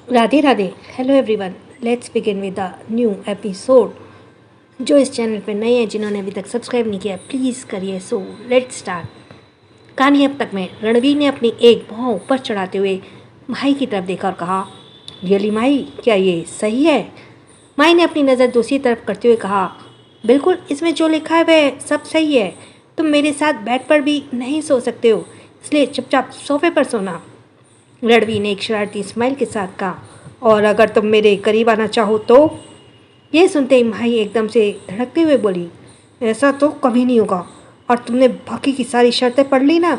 Radhe Radhe. Hello everyone, let's begin with the new episode. जो इस channel पे नए हैं, जिन्होंने अभी तक सब्सक्राइब नहीं किया, प्लीज़ करिए। So let's start. कहानी अब तक में रणवीर ने अपनी एक भौं ऊपर चढ़ाते हुए माही की तरफ देखा और कहा, रियली माही, क्या ये सही है? माही ने अपनी नज़र दूसरी तरफ करते हुए कहा, बिल्कुल, इसमें जो लिखा है वह सब सही है। तुम मेरे साथ बेड पर भी नहीं सो सकते हो, इसलिए चुपचाप सोफे पर सोना। रणवीर ने एक शरारती स्माइल के साथ कहा, और अगर तुम मेरे करीब आना चाहो तो? यह सुनते ही माही एकदम से धड़कते हुए बोली, ऐसा तो कभी नहीं होगा, और तुमने बाकी की सारी शर्तें पढ़ ली ना,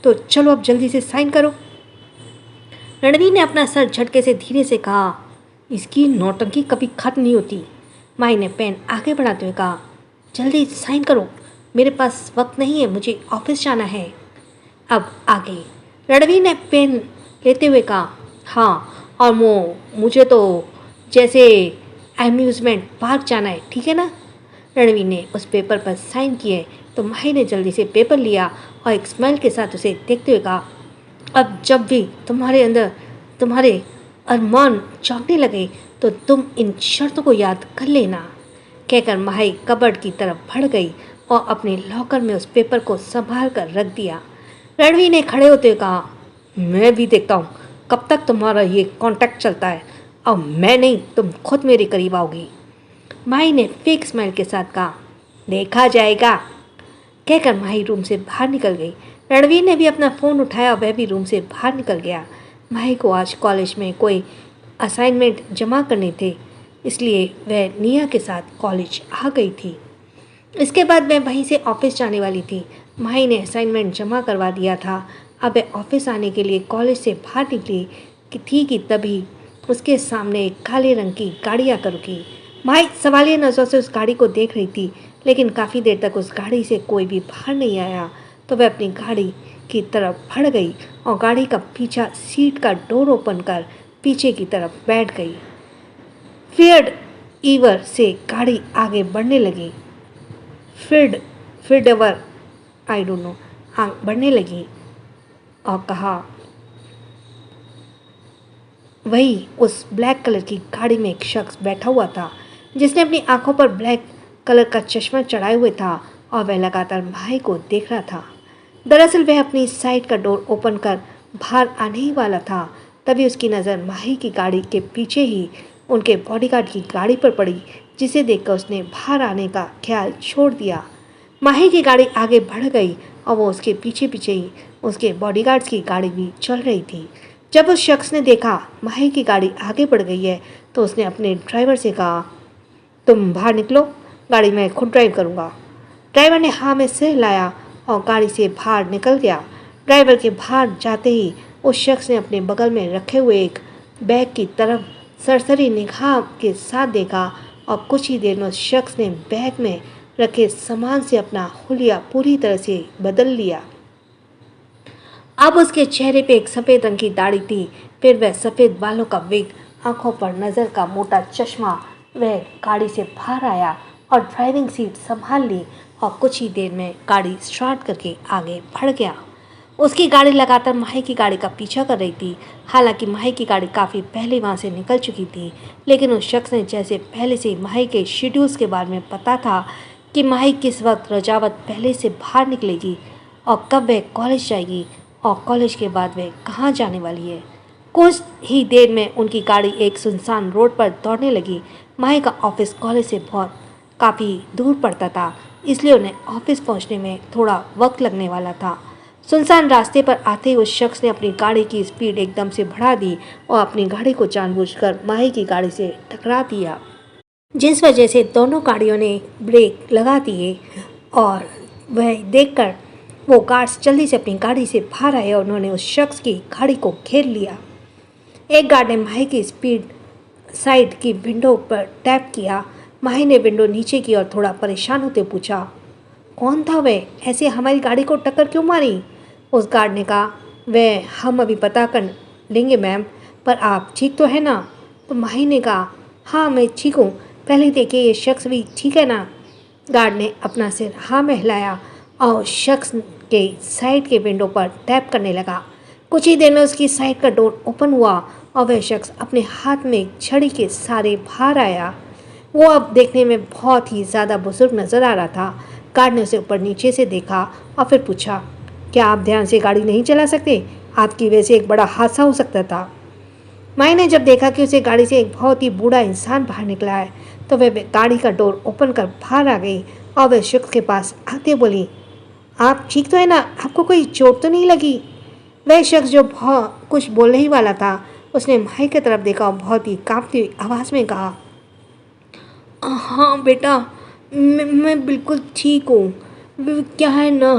तो चलो अब जल्दी से साइन करो। रणवीर ने अपना सर झटके से धीरे से कहा, इसकी नौटंकी कभी खत्म नहीं होती। माही ने पेन आगे बढ़ाते हुए कहा, जल्दी साइन करो, मेरे पास वक्त नहीं है, मुझे ऑफिस जाना है। अब आगे। रणवीर ने पेन लेते हुए कहा, हाँ, और मुझे तो जैसे अम्यूज़मेंट पार्क जाना है, ठीक है ना? रणवीर ने उस पेपर पर साइन किए तो माही ने जल्दी से पेपर लिया और एक स्माइल के साथ उसे देखते हुए कहा, अब जब भी तुम्हारे अंदर तुम्हारे अरमान जागने लगे तो तुम इन शर्तों को याद कर लेना। कहकर माही कबर्ड की तरफ बढ़ गई और अपने लॉकर में उस पेपर को संभाल कर रख दिया। रणवीर ने खड़े होते हुए कहा, मैं भी देखता हूँ कब तक तुम्हारा ये कांटेक्ट चलता है। अब मैं नहीं, तुम खुद मेरे करीब आओगी। माही ने फेक स्माइल के साथ कहा, देखा जाएगा। कहकर माही रूम से बाहर निकल गई। रणवीर ने भी अपना फ़ोन उठाया और वह भी रूम से बाहर निकल गया। माही को आज कॉलेज में कोई असाइनमेंट जमा करने थे, इसलिए वह निया के साथ कॉलेज आ गई थी। इसके बाद वह वहीं से ऑफिस जाने वाली थी। माही ने असाइनमेंट जमा करवा दिया था। अब वह ऑफिस आने के लिए कॉलेज से बाहर निकली कि तभी उसके सामने एक काले रंग की गाड़ी आकर रुकी। माही सवालिया नज़रों से उस गाड़ी को देख रही थी, लेकिन काफ़ी देर तक उस गाड़ी से कोई भी बाहर नहीं आया। तो वह अपनी गाड़ी की तरफ बढ़ गई और गाड़ी का पीछा सीट का डोर ओपन कर पीछे की तरफ बैठ गई। फियर्ड ईवर से गाड़ी आगे बढ़ने लगी। फिड एवर आई डोंट नो बढ़ने लगी और कहा, वही उस ब्लैक कलर की गाड़ी में एक शख्स बैठा हुआ था, जिसने अपनी आंखों पर ब्लैक कलर का चश्मा चढ़ाए हुए था और वह लगातार माही को देख रहा था। दरअसल वह अपनी साइड का डोर ओपन कर बाहर आने ही वाला था। तभी उसकी नज़र माही की गाड़ी के पीछे ही उनके बॉडीगार्ड की गाड़ी पर पड़ी, जिसे देखकर उसने बाहर आने का ख्याल छोड़ दिया। माही की गाड़ी आगे बढ़ गई और वो उसके पीछे पीछे ही उसके बॉडीगार्ड्स की गाड़ी भी चल रही थी। जब उस शख्स ने देखा माही की गाड़ी आगे बढ़ गई है तो उसने अपने ड्राइवर से कहा, तुम बाहर निकलो, गाड़ी मैं खुद ड्राइव करूँगा। ड्राइवर ने हाँ में सिर हिलाया और गाड़ी से बाहर निकल गया। ड्राइवर के बाहर जाते ही उस शख्स ने अपने बगल में रखे हुए एक बैग की तरफ सरसरी निगाह के साथ देखा और कुछ ही देर में उस शख्स ने बैग में रखे सामान से अपना हुलिया पूरी तरह से बदल लिया। अब उसके चेहरे पे एक सफ़ेद रंग की दाढ़ी थी, फिर वह सफ़ेद बालों का विग, आंखों पर नज़र का मोटा चश्मा। वह गाड़ी से बाहर आया और ड्राइविंग सीट संभाल ली और कुछ ही देर में गाड़ी स्टार्ट करके आगे बढ़ गया। उसकी गाड़ी लगातार माही की गाड़ी का पीछा कर रही थी। हालांकि माही की गाड़ी काफ़ी पहले वहां से निकल चुकी थी, लेकिन उस शख्स ने जैसे पहले से माही के शेड्यूल्स के बारे में पता था कि माही किस वक्त रजावत पहले से बाहर निकलेगी और कब वह कॉलेज जाएगी और कॉलेज के बाद वह कहाँ जाने वाली है। कुछ ही देर में उनकी गाड़ी एक सुनसान रोड पर दौड़ने लगी। माही का ऑफिस कॉलेज से काफ़ी दूर पड़ता था, इसलिए उन्हें ऑफिस पहुंचने में थोड़ा वक्त लगने वाला था। सुनसान रास्ते पर आते ही उस शख्स ने अपनी गाड़ी की स्पीड एकदम से बढ़ा दी और अपनी गाड़ी को जानबूझकर माही की गाड़ी से टकरा दिया, जिस वजह से दोनों गाड़ियों ने ब्रेक लगा दिए। और वह देखकर वो गार्ड्स जल्दी से अपनी गाड़ी से बाहर आए और उन्होंने उस शख्स की गाड़ी को घेर लिया। एक गार्ड ने माही की स्पीड साइड की विंडो पर टैप किया। माही ने विंडो नीचे की और थोड़ा परेशान होते पूछा, कौन था वह, ऐसे हमारी गाड़ी को टक्कर क्यों मारी? उस गार्ड ने कहा, वह हम अभी पता कर लेंगे मैम, पर आप ठीक तो है ना? तो माही ने कहा, हाँ मैं ठीक हूँ, पहले देखिए ये शख्स भी ठीक है ना? गार्ड ने अपना सिर हाँ में हिलाया और शख्स के साइड के विंडो पर टैप करने लगा। कुछ ही देर में उसकी साइड का डोर ओपन हुआ और वह शख्स अपने हाथ में एक छड़ी के सहारे बाहर आया। वो अब देखने में बहुत ही ज़्यादा बुजुर्ग नज़र आ रहा था। गार्ड ने उसे ऊपर नीचे से देखा और फिर पूछा, क्या आप ध्यान से गाड़ी नहीं चला सकते? आपकी वजह से एक बड़ा हादसा हो सकता था। माई ने जब देखा कि उसे गाड़ी से एक बहुत ही बूढ़ा इंसान बाहर निकला है तो वह गाड़ी का डोर ओपन कर बाहर आ गई और वह शख्स के पास आते बोली, आप ठीक तो है ना? आपको कोई चोट तो नहीं लगी? वह शख्स जो बहुत कुछ बोलने ही वाला था उसने माई की तरफ देखा और बहुत ही कांपती हुई आवाज़ में कहा, हाँ बेटा, मैं बिल्कुल ठीक हूँ। क्या है ना,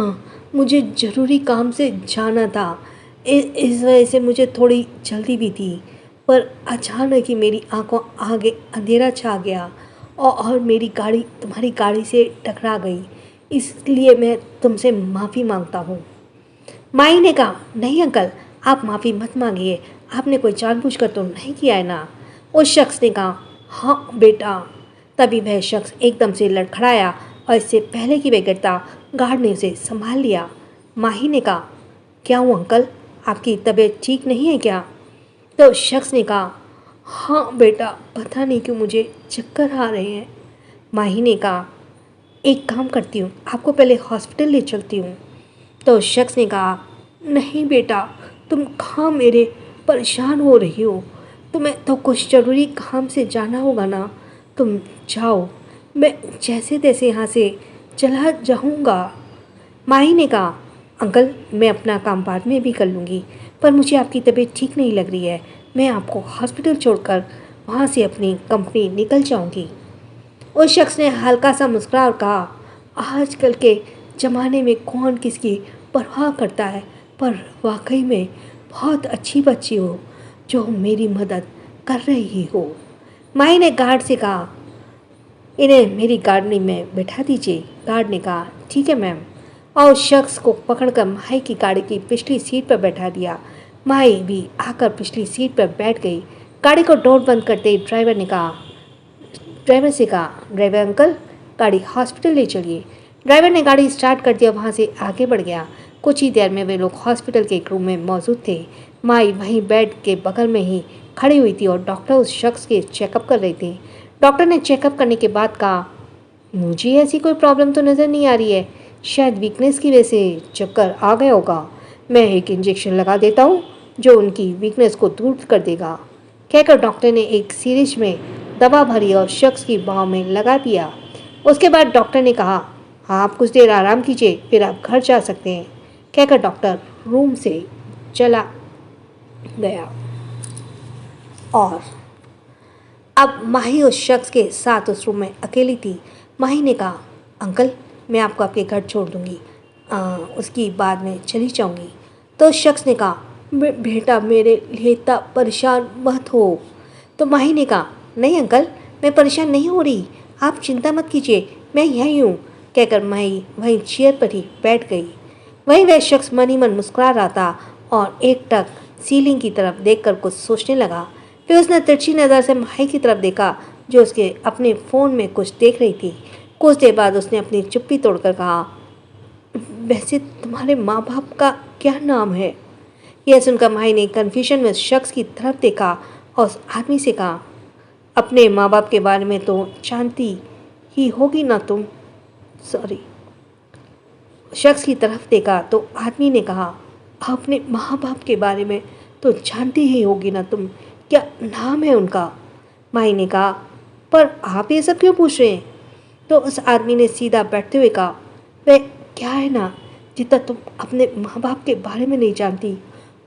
मुझे ज़रूरी काम से जाना था। इस वजह से मुझे थोड़ी जल्दी भी थी, पर अचानक ही मेरी आंखों आगे अंधेरा छा गया और मेरी गाड़ी तुम्हारी गाड़ी से टकरा गई। इसलिए मैं तुमसे माफ़ी मांगता हूँ। माई ने कहा, नहीं अंकल, आप माफ़ी मत मांगिए, आपने कोई जानबूझकर तो नहीं किया है ना? उस शख्स ने कहा, हाँ बेटा। तभी वह शख्स एकदम से लड़खड़ाया और इससे पहले कि वह गिरता, गार्ड ने उसे संभाल लिया। माही ने कहा, क्या हुआ अंकल, आपकी तबीयत ठीक नहीं है क्या? तो शख्स ने कहा, हाँ बेटा, पता नहीं क्यों मुझे चक्कर आ रहे हैं। माही ने कहा, एक काम करती हूँ, आपको पहले हॉस्पिटल ले चलती हूँ। तो शख्स ने कहा, नहीं बेटा, तुम कहाँ मेरे परेशान हो रही हो? तुम्हें तो कुछ ज़रूरी काम से जाना होगा ना, तुम जाओ, मैं जैसे तैसे यहाँ से चला जाऊँगा। माही ने कहा, अंकल, मैं अपना काम बाद में भी कर लूँगी, पर मुझे आपकी तबीयत ठीक नहीं लग रही है, मैं आपको हॉस्पिटल छोड़कर वहाँ से अपनी कंपनी निकल जाऊँगी। उस शख्स ने हल्का सा मुस्कुरा और कहा, आजकल के ज़माने में कौन किसकी परवाह करता है, पर वाकई में बहुत अच्छी बच्ची हो जो मेरी मदद कर रही हो। माई ने गार्ड से कहा, इन्हें मेरी गाड़ी में बैठा दीजिए। गार्ड ने कहा, ठीक है मैम, और उस शख्स को पकड़कर माई की गाड़ी की पिछली सीट पर बैठा दिया। माई भी आकर पिछली सीट पर बैठ गई। गाड़ी को डोर बंद करते ही ड्राइवर से कहा, ड्राइवर अंकल, गाड़ी हॉस्पिटल ले चलिए। ड्राइवर ने गाड़ी स्टार्ट कर दिया, वहाँ से आगे बढ़ गया। कुछ ही देर में वे लोग हॉस्पिटल के एक रूम में मौजूद थे। माई वहीं बेड के बगल में ही खड़ी हुई थी और डॉक्टर उस शख्स के चेकअप कर रहे थे। डॉक्टर ने चेकअप करने के बाद कहा, मुझे ऐसी कोई प्रॉब्लम तो नज़र नहीं आ रही है, शायद वीकनेस की वजह से चक्कर आ गया होगा। मैं एक इंजेक्शन लगा देता हूँ जो उनकी वीकनेस को दूर कर देगा। कहकर डॉक्टर ने एक सीरीज में दवा भरी और शख्स की बाहों में लगा दिया। उसके बाद डॉक्टर ने कहा, आप कुछ देर आराम कीजिए, फिर आप घर जा सकते हैं। कहकर डॉक्टर रूम से चला गया और अब माही उस शख्स के साथ उस रूम में अकेली थी। माही ने कहा, अंकल, मैं आपको आपके घर छोड़ दूँगी, उसकी बाद में चली जाऊँगी। तो उस शख्स ने कहा, बेटा, मेरे लिए इतना परेशान मत हो। तो माही ने कहा, नहीं अंकल, मैं परेशान नहीं हो रही, आप चिंता मत कीजिए, मैं यहीं हूँ। कहकर माही वहीं चेयर पर ही बैठ गई। वहीं वह शख्स मन ही मन मुस्कुरा रहा था और एकटक सीलिंग की तरफ देखकर कुछ सोचने लगा। फिर उसने तिरछी नज़र से माही की तरफ देखा जो उसके अपने फ़ोन में कुछ देख रही थी। कुछ देर बाद उसने अपनी चुप्पी तोड़कर कहा, वैसे तुम्हारे माँ बाप का क्या नाम है? यह सुनकर माही ने कन्फ्यूजन में उस शख्स की तरफ देखा और उस आदमी से कहा, अपने माँ बाप के बारे में तो जानती ही होगी ना तुम? सॉरी। शख्स की तरफ देखा तो आदमी ने कहा, अपने माँ बाप के बारे में तो जानती ही होगी ना तुम, क्या नाम है उनका? माही ने कहा, पर आप ये सब क्यों पूछ रहे हैं? तो उस आदमी ने सीधा बैठते हुए कहा, वह क्या है ना, जितना तुम अपने माँ बाप के बारे में नहीं जानती,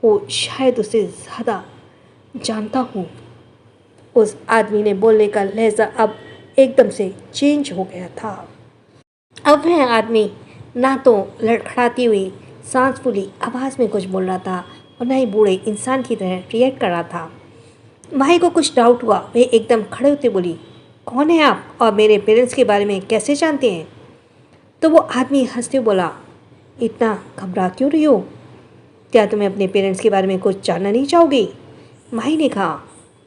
वो शायद उससे ज़्यादा जानता हूँ। उस आदमी ने बोलने का लहजा अब एकदम से चेंज हो गया था। अब वह आदमी ना तो लड़खड़ाती हुई सांस फूली आवाज़ में कुछ बोल रहा था और ना ही बूढ़े इंसान की तरह रिएक्ट कर रहा था। माही को कुछ डाउट हुआ। वे एकदम खड़े होते बोली, कौन है आप और मेरे पेरेंट्स के बारे में कैसे जानते हैं? तो वो आदमी हंसते बोला, इतना घबरा क्यों रही हो? क्या तुम्हें अपने पेरेंट्स के बारे में कुछ जानना नहीं चाहोगी? माही ने कहा,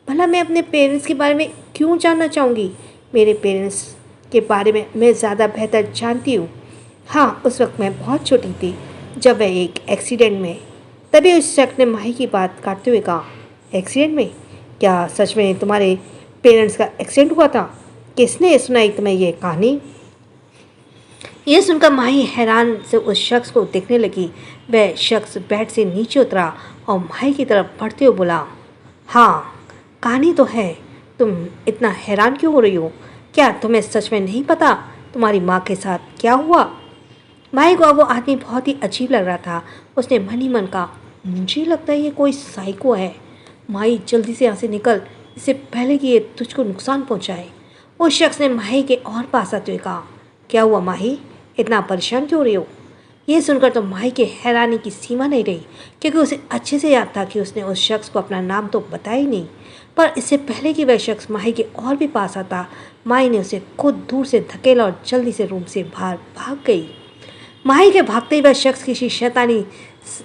भला मैं अपने पेरेंट्स के बारे में क्यों जानना चाहूँगी? मेरे पेरेंट्स के बारे में मैं ज़्यादा बेहतर जानती हूँ। हाँ, उस वक्त मैं बहुत छोटी थी जब वह एक एक्सीडेंट में। तभी उस शख्स ने माही की बात काटते हुए कहा, एक्सीडेंट में? क्या सच में तुम्हारे पेरेंट्स का एक्सीडेंट हुआ था? किसने सुनाई तुम्हें ये कहानी? यह सुनकर माही हैरान से उस शख्स को देखने लगी। वह शख्स बेड से नीचे उतरा और माही की तरफ बढ़ते हुए बोला, हाँ, कहानी तो है। तुम इतना हैरान क्यों हो रही हो? क्या तुम्हें सच में नहीं पता तुम्हारी माँ के साथ क्या हुआ? माही को अब वो आदमी बहुत ही अजीब लग रहा था। उसने मन ही मन कहा, मुझे लगता है ये कोई साइको है। माही, जल्दी से यहाँ से निकल, इससे पहले कि ये तुझको नुकसान पहुँचाए। उस शख्स ने माही के और पास आते हुए कहा, क्या हुआ माही, इतना परेशान क्यों हो रही हो? ये सुनकर तो माही की हैरानी की सीमा नहीं रही, क्योंकि उसे अच्छे से याद था कि उसने उस शख्स को अपना नाम तो बताया ही नहीं। पर इससे पहले कि वह शख्स माही के और भी पास आता, माही ने उसे खुद दूर से धकेला और जल्दी से रूम से बाहर भाग गई। माही के भागते ही वह शख्स किसी शैतानी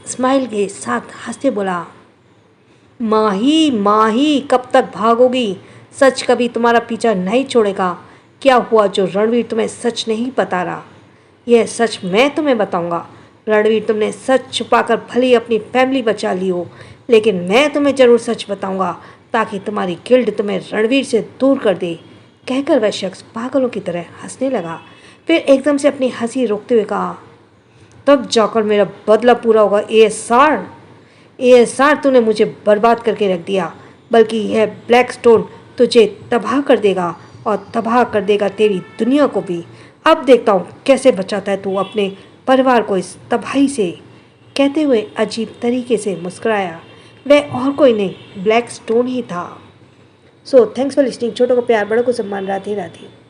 स्माइल के साथ हंसते बोला, माही माही, कब तक भागोगी? सच कभी तुम्हारा पीछा नहीं छोड़ेगा। क्या हुआ जो रणवीर तुम्हें सच नहीं बता रहा? यह सच मैं तुम्हें बताऊंगा। रणवीर, तुमने सच छुपाकर भले ही अपनी फैमिली बचा ली हो, लेकिन मैं तुम्हें ज़रूर सच बताऊंगा, ताकि तुम्हारी गिल्ड तुम्हें रणवीर से दूर कर दे। कहकर वह शख्स पागलों की तरह हंसने लगा। फिर एकदम से अपनी हंसी रोकते हुए कहा, तब जाकर मेरा बदला पूरा होगा। एएसआर, तूने मुझे बर्बाद करके रख दिया, बल्कि यह ब्लैक स्टोन तुझे तबाह कर देगा और तबाह कर देगा तेरी दुनिया को भी। अब देखता हूँ कैसे बचाता है तू अपने परिवार को इस तबाही से। कहते हुए अजीब तरीके से मुस्कुराया। वह और कोई नहीं, ब्लैक स्टोन ही था। So thanks for listening. छोटों को प्यार, बड़ों को सम्मान। राधे राधे।